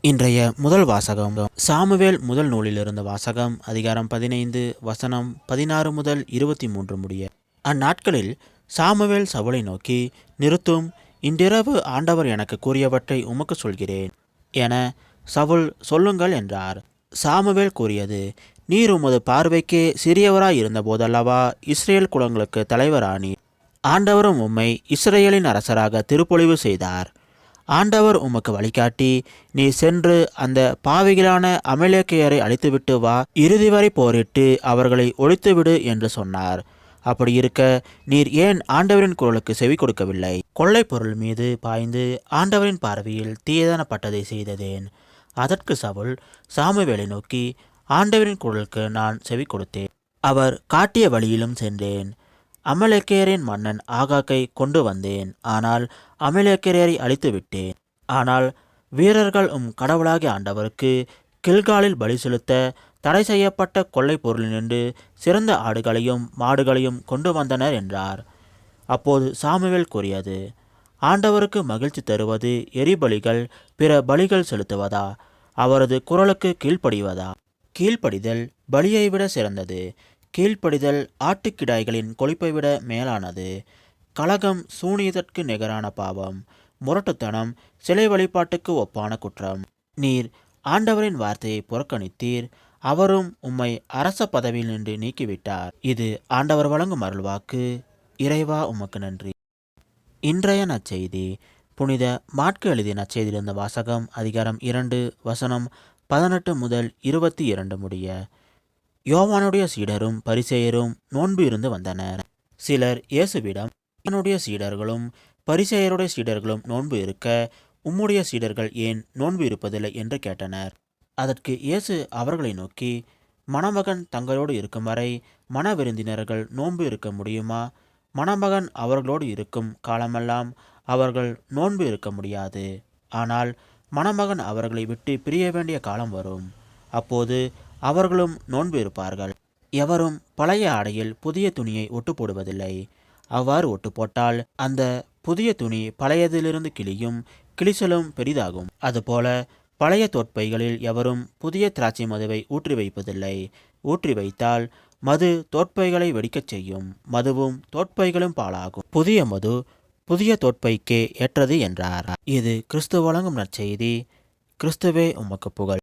இன்றைய முதல் வாசகம் சாமுவேல் முதல் நூலிலிருந்த வாசகம் அதிகாரம் 15 வசனம் 16 முதல் 23 முடிய. அந்நாட்களில் சாமுவேல் சவுலை நோக்கி, நிறுத்தும், இன்றிரவு ஆண்டவர் எனக்கு கூறியவற்றை உமக்கு சொல்கிறேன் என சவுல் சொல்லுங்கள் என்றார். சாமுவேல் கூறியது, நீர் உமது பார்வைக்கே சிறியவராய் இருந்த போதல்லவா இஸ்ரேல் குலங்களுக்கு தலைவரானீர். ஆண்டவரும் உம்மை இஸ்ரேலின் அரசராக திருப்பொழிவு செய்தார். ஆண்டவர் உமக்கு வழிகாட்டி, நீ சென்று அந்த பாவிகளான அமலேக்கியரை அழித்துவிட்டு வா, இறுதி வரை போரிட்டு அவர்களை ஒழித்துவிடு என்று சொன்னார். அப்படி இருக்க நீர் ஏன் ஆண்டவரின் குரலுக்கு செவி கொடுக்கவில்லை? கொள்ளை பொருள் மீது பாய்ந்து ஆண்டவரின் பார்வையில் தீயதானப்பட்டதை செய்ததேன்? அதற்கு சவுல் சாமுவேலை நோக்கி, ஆண்டவரின் குரலுக்கு நான் செவி கொடுத்தேன், அவர் காட்டிய வழியிலும் சென்றேன். அமலேக்கியரின் மன்னன் ஆகாக்கை கொண்டு வந்தேன், ஆனால் அமலேக்கியரை அழித்து விட்டேன். ஆனால் வீரர்கள் கடவுளாகிய ஆண்டவருக்கு கில்காலில் பலி செலுத்த தடை செய்யப்பட்ட கொள்ளை பொருளினின்று சிறந்த ஆடுகளையும் மாடுகளையும் கொண்டு வந்தனர் என்றார். அப்போது சாமுவேல் கூறியது, ஆண்டவருக்கு மகிழ்ச்சி தருவது எரிபலிகள் பிற பலிகள் செலுத்துவதா? அவரது குரலுக்கு கீழ்ப்படிவதா? கீழ்ப்படிதல் பலியை விட சிறந்தது. கீழ்ப்படிதல் ஆட்டுக்கிடாய்களின் கொழுப்பை விட மேலானது. கலகம் சூனியத்திற்கு நிகரான பாவம். முரட்டுத்தனம் சிலை வழிபாட்டுக்கு ஒப்பான குற்றம். நீர் ஆண்டவரின் வார்த்தையை புறக்கணித்தீர், அவரும் உம்மை அரச பதவியில் நின்று நீக்கிவிட்டார். இது ஆண்டவர் வழங்கும் அருள்வாக்கு. இறைவா, உமக்கு நன்றி. இன்றைய நற்செய்தி. புனித மாற்கு எழுதிய நற்செய்தியிலிருந்த வாசகம் அதிகாரம் 2 வசனம் 18 முதல் 22 முடிய. யோவானுடைய சீடரும் பரிசேயரும் நோன்பு இருந்து வந்தனர். சிலர் இயேசுவிடம், யோவானுடைய சீடர்களும் பரிசேயருடைய சீடர்களும் நோன்பு இருக்க உம்முடைய சீடர்கள் ஏன் நோன்பு இருப்பதில்லை என்று கேட்டனர். அதற்கு இயேசு அவர்களை நோக்கி, மணமகன் தங்களோடு இருக்கும் வரை மணவிருந்தினர்கள் நோன்பு இருக்க முடியுமா? மணமகன் அவர்களோடு இருக்கும் காலமெல்லாம் அவர்கள் நோன்பு இருக்க முடியாது. ஆனால் மணமகன் அவர்களை விட்டு பிரிய வேண்டிய காலம் வரும். அப்போது அவர்களும் நோன்பு இருப்பார்கள். எவரும் பழைய ஆடையில் புதிய துணியை ஒட்டு போடுவதில்லை. அவ்வாறு ஒட்டு போட்டால் அந்த புதிய துணி பழையதிலிருந்து கிளியும், கிளிசலும் பெரிதாகும். அதுபோல பழைய தோற்பைகளில் எவரும் புதிய திராட்சை மதுவை ஊற்றி வைப்பதில்லை. ஊற்றி வைத்தால் மது தோற்பைகளை வெடிக்கச் செய்யும். மதுவும் தோற்பைகளும் பாழாகும். புதிய மது புதிய தோற்பைக்கே ஏற்றது என்றார். இது கிறிஸ்து வழங்கும் நற்செய்தி. கிறிஸ்துவே உமக்கு புகழ்.